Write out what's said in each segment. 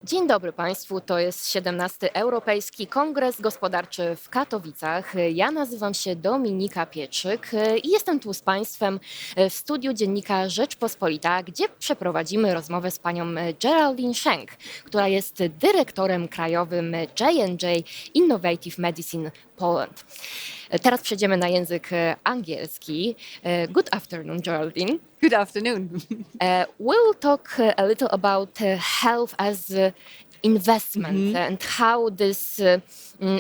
Dzień dobry Państwu, to jest 17. Europejski Kongres Gospodarczy w Katowicach. Ja nazywam się Dominika Pietrzyk i jestem tu z Państwem w studiu dziennika Rzeczpospolita, gdzie przeprowadzimy rozmowę z panią Geraldine Schenk, która jest dyrektorem krajowym J&J Innovative Medicine Poland. Teraz przejdziemy na język angielski. Good afternoon, Geraldine. Good afternoon. We'll talk a little about health as investment and how this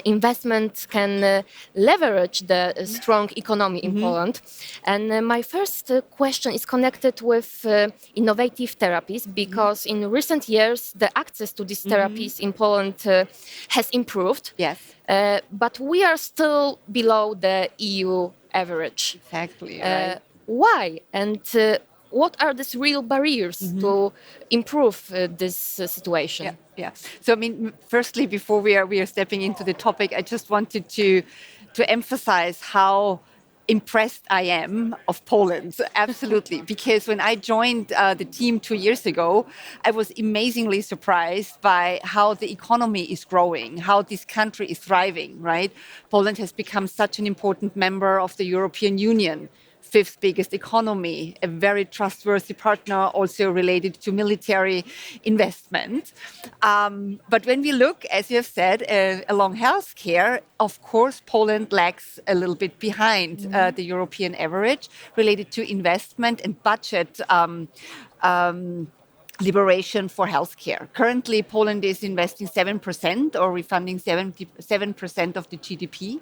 investment can leverage the strong economy in Poland. And my first question is connected with innovative therapies because in recent years the access to these therapies in Poland has improved. Yes, But we are still below the EU average. exactly. Right. Why? And what are these real barriers to improve this situation? Yeah. So, I mean, firstly, before we are stepping into the topic, I just wanted to emphasize how impressed I am of Poland. Absolutely, because when I joined the team 2 years ago, I was amazingly surprised by how the economy is growing, how this country is thriving. Right, Poland has become such an important member of the European Union. Fifth biggest economy, a very trustworthy partner, also related to military investment. But when we look, as you have said, along healthcare, of course, Poland lags a little bit behind the European average related to investment and budget liberation for healthcare. Currently, Poland is investing 7% or refunding 7% of the GDP.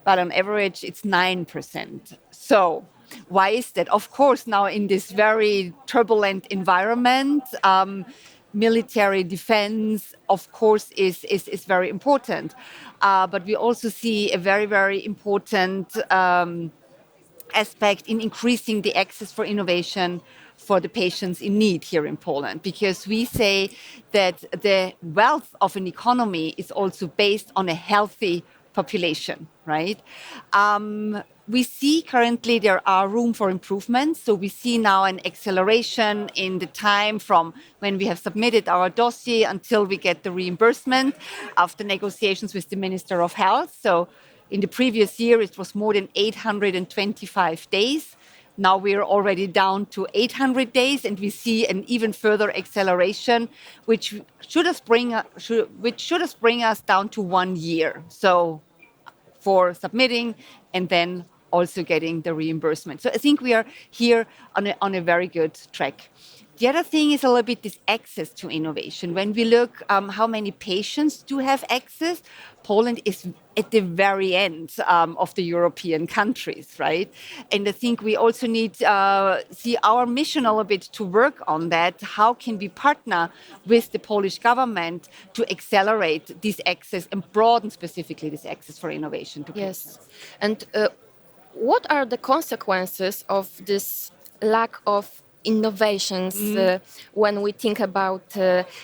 But on average, it's 9%. So why is that? Of course, now in this very turbulent environment, military defense, of course, is very important. But we also see a very, very important aspect in increasing the access for innovation for the patients in need here in Poland, because we say that the wealth of an economy is also based on a healthy population, right? We see currently there are room for improvement. So we see now an acceleration in the time from when we have submitted our dossier until we get the reimbursement after negotiations with the Minister of Health. So in the previous year, it was more than 825 days. Now we are already down to 800 days, and we see an even further acceleration, which should bring us down to 1 year. So for submitting and then also getting the reimbursement. So I think we are here on a very good track. The other thing is a little bit this access to innovation. When we look how many patients do have access, Poland is at the very end of the European countries, right? And I think we also need see our mission a little bit to work on that. How can we partner with the Polish government to accelerate this access and broaden specifically this access for innovation to patients? Yes. And what are the consequences of this lack of innovations when we think about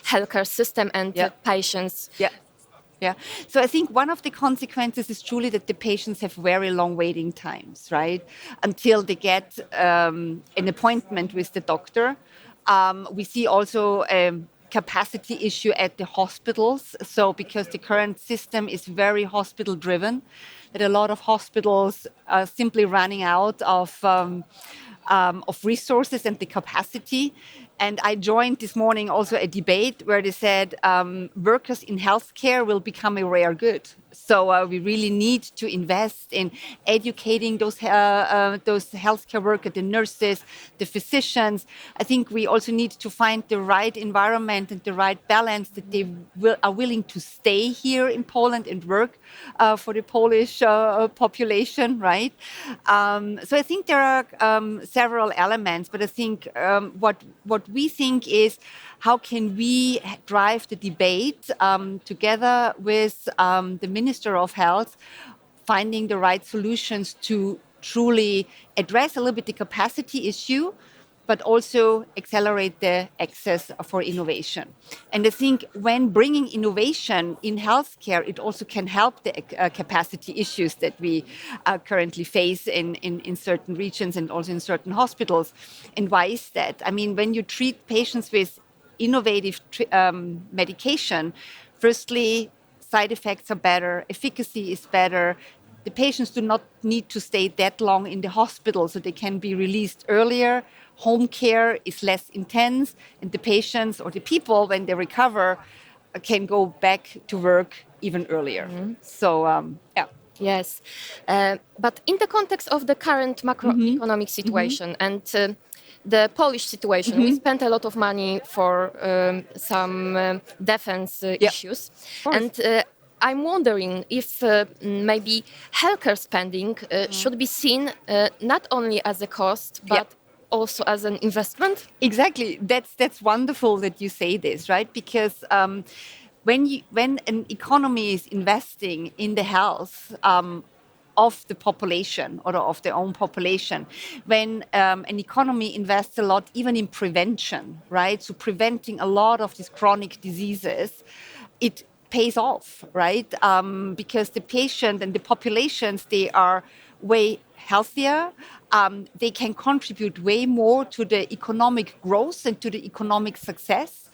healthcare system and patients? Yeah. So I think one of the consequences is truly that the patients have very long waiting times, right? Until they get an appointment with the doctor. We see also a capacity issue at the hospitals. So because the current system is very hospital driven, that a lot of hospitals are simply running out of resources and the capacity. And I joined this morning also a debate where they said workers in healthcare will become a rare good. So we really need to invest in educating those healthcare workers, the nurses, the physicians. I think we also need to find the right environment and the right balance that they are willing to stay here in Poland and work for the Polish population, right? So I think there are several elements, but I think what we think is how can we drive the debate together with the Minister of Health, finding the right solutions to truly address a little bit the capacity issue, but also accelerate the access for innovation. And I think when bringing innovation in healthcare, it also can help the capacity issues that we currently face in certain regions and also in certain hospitals. And why is that? I mean, when you treat patients with innovative medication, firstly, side effects are better, efficacy is better. The patients do not need to stay that long in the hospital, so they can be released earlier. Home care is less intense, and the patients or the people, when they recover, can go back to work even earlier. So, yeah. Yes, but in the context of the current macroeconomic situation and the Polish situation, we spent a lot of money for some defense issues, and I'm wondering if maybe healthcare spending should be seen not only as a cost, but also as an investment. Exactly. That's wonderful that you say this, right? Because when an economy is investing in the health of the population or of their own population, when an economy invests a lot even in prevention, right? So preventing a lot of these chronic diseases, it pays off, right? Because the patient and the populations, they are way healthier. They can contribute way more to the economic growth and to the economic success.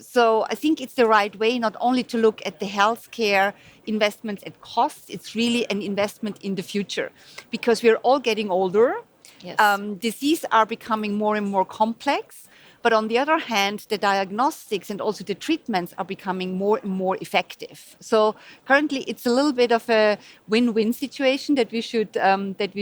So I think it's the right way not only to look at the healthcare investments at cost, it's really an investment in the future because we're all getting older. Yes. Diseases are becoming more and more complex. But on the other hand, the diagnostics and also the treatments are becoming more and more effective. So currently, it's a little bit of a win-win situation that we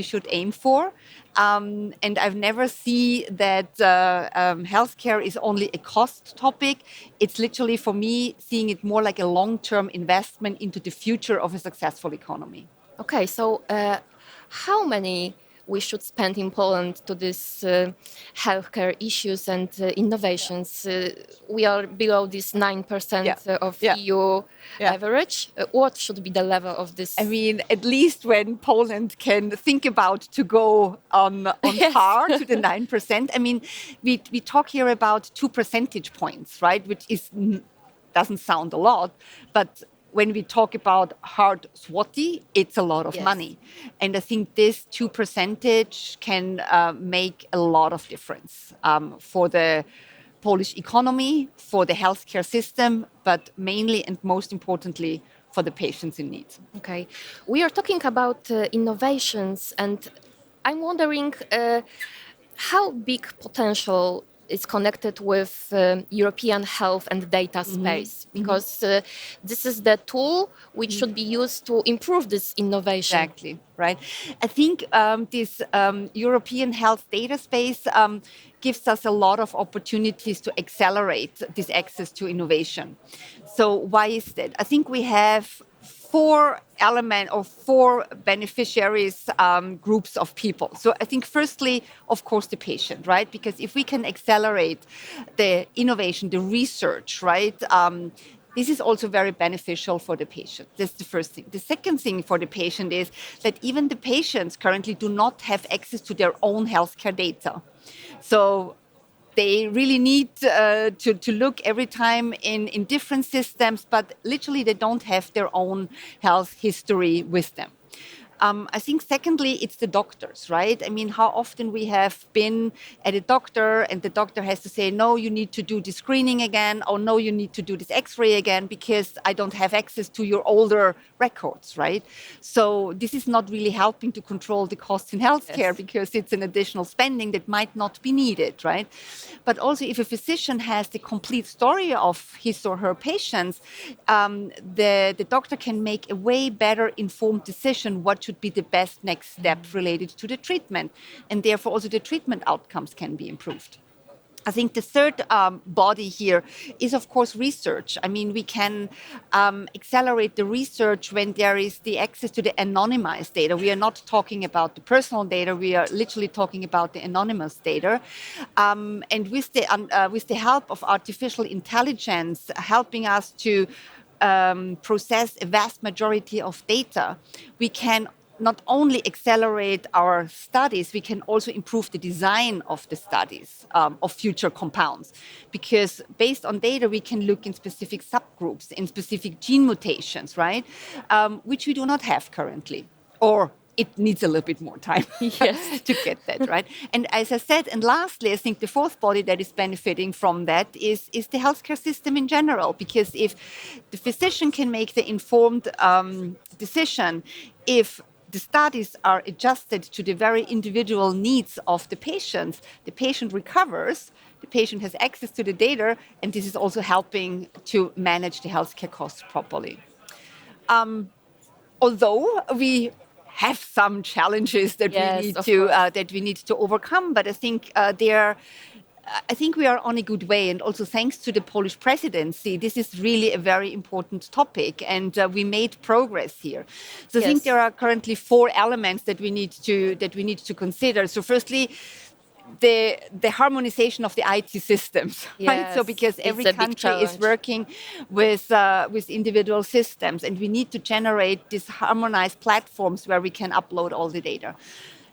should aim for. And I've never seen that healthcare is only a cost topic. It's literally, for me, seeing it more like a long-term investment into the future of a successful economy. Okay, so how many we should spend in Poland to these healthcare issues and innovations? We are below this 9% of EU average. What should be the level of this? I mean, at least when Poland can think about to go on par to the 9%. I mean, we talk here about 2 percentage points, right? Which doesn't sound a lot, but when we talk about hard zloty, it's a lot of money. And I think this 2% can make a lot of difference for the Polish economy, for the healthcare system, but mainly and most importantly, for the patients in need. Okay. We are talking about innovations, and I'm wondering how big potential is connected with European health and data space, because this is the tool which should be used to improve this innovation. Exactly, right. I think this European health data space gives us a lot of opportunities to accelerate this access to innovation. So why is that? I think we have four beneficiaries groups of people. So I think firstly, of course, the patient, right? Because if we can accelerate the innovation, the research, right? This is also very beneficial for the patient. That's the first thing. The second thing for the patient is that even the patients currently do not have access to their own healthcare data. So they really need to look every time in different systems, but literally they don't have their own health history with them. I think secondly, it's the doctors, right? I mean, how often we have been at a doctor and the doctor has to say, no, you need to do the screening again, or no, you need to do this x-ray again because I don't have access to your older records, right? So this is not really helping to control the costs in healthcare because it's an additional spending that might not be needed, right? But also if a physician has the complete story of his or her patients, the doctor can make a way better informed decision what should be the best next step related to the treatment. And therefore also the treatment outcomes can be improved. I think the third body here is, of course, research. I mean, we can accelerate the research when there is the access to the anonymized data. We are not talking about the personal data. We are literally talking about the anonymous data. And with the help of artificial intelligence helping us to process a vast majority of data, we can not only accelerate our studies, we can also improve the design of the studies of future compounds. Because based on data, we can look in specific subgroups, in specific gene mutations, right? Which we do not have currently. Or it needs a little bit more time Yes. to get that, right? And as I said, and lastly, I think the fourth body that is benefiting from that is the healthcare system in general, because if the physician can make the informed decision, if the studies are adjusted to the very individual needs of the patient recovers, the patient has access to the data, and this is also helping to manage the healthcare costs properly. Although we have some challenges that Yes, we need of to course. overcome, but I think I think we are on a good way, and also thanks to the Polish presidency, this is really a very important topic, and we made progress here. So I think Yes. there are currently 4 elements that we need to consider. So firstly, the harmonization of the IT systems, right? So Yes, because it's every a big country is challenge. working with individual systems, and we need to generate these harmonized platforms where we can upload all the data.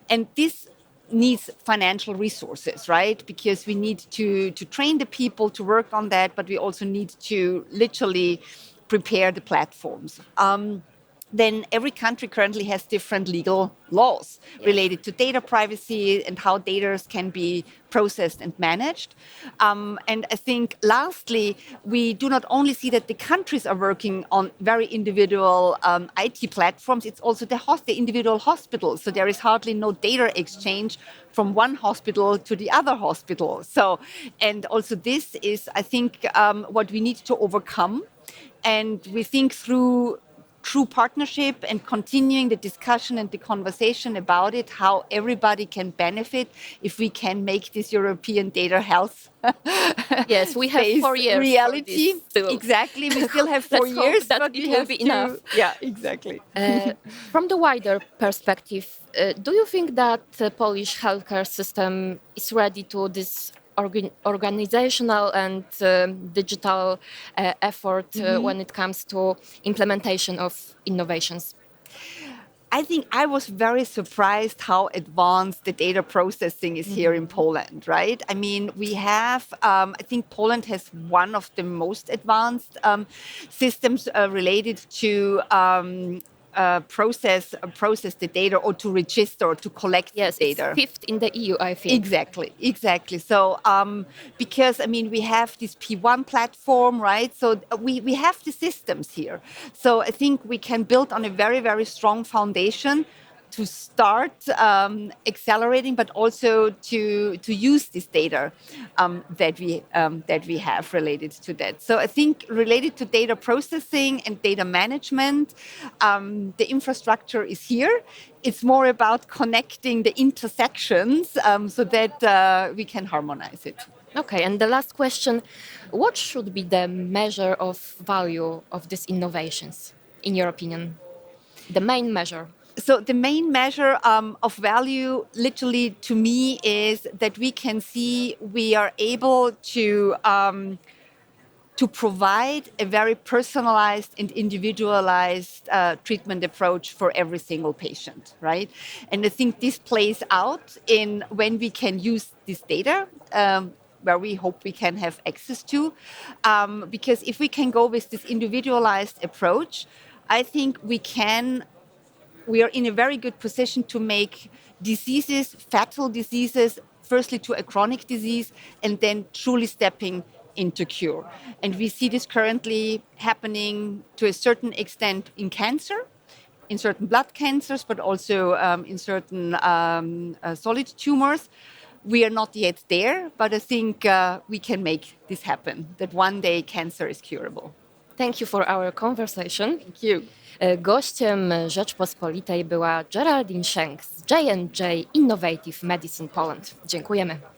And this needs financial resources, right? Because we need to train the people to work on that, but we also need to literally prepare the platforms. Then every country currently has different legal laws related to data privacy and how data can be processed and managed. And I think lastly, we do not only see that the countries are working on very individual IT platforms, it's also the individual hospitals. So there is hardly no data exchange from one hospital to the other hospital. So, and also this is, I think, what we need to overcome. And we think through true partnership and continuing the discussion and the conversation about it, how everybody can benefit if we can make this European data health Yes, we have space 4 years reality. for this still. Exactly, we still have 4 Let's hope years, that but it we will have be to. enough. Yeah, exactly. From the wider perspective, do you think that the Polish healthcare system is ready to this organizational and digital effort when it comes to implementation of innovations? I think I was very surprised how advanced the data processing is here in Poland, right? I mean, we have, I think Poland has one of the most advanced systems related to process the data or to register or to collect Yes, the it's data. fifth in the EU, I think. Exactly. So, because I mean, we have this P1 platform, right? So we have the systems here. So I think we can build on a very, very strong foundation to start accelerating, but also to use this data that we have related to that. So I think related to data processing and data management, the infrastructure is here. It's more about connecting the intersections so that we can harmonize it. Okay, and the last question, what should be the measure of value of these innovations, in your opinion? The main measure. So the main measure of value, literally to me, is that we can see we are able to provide a very personalized and individualized treatment approach for every single patient, right? And I think this plays out in when we can use this data. Where we hope we can have access to. Because if we can go with this individualized approach, I think we are in a very good position to make diseases, fatal diseases, firstly to a chronic disease, and then truly stepping into cure. And we see this currently happening to a certain extent in cancer, in certain blood cancers, but also in certain solid tumors. We are not yet there, but I think we can make this happen, that one day cancer is curable. Thank you for our conversation. Thank you. Gościem Rzeczpospolitej była Geraldine Schenk z J&J Innovative Medicine Poland. Dziękujemy.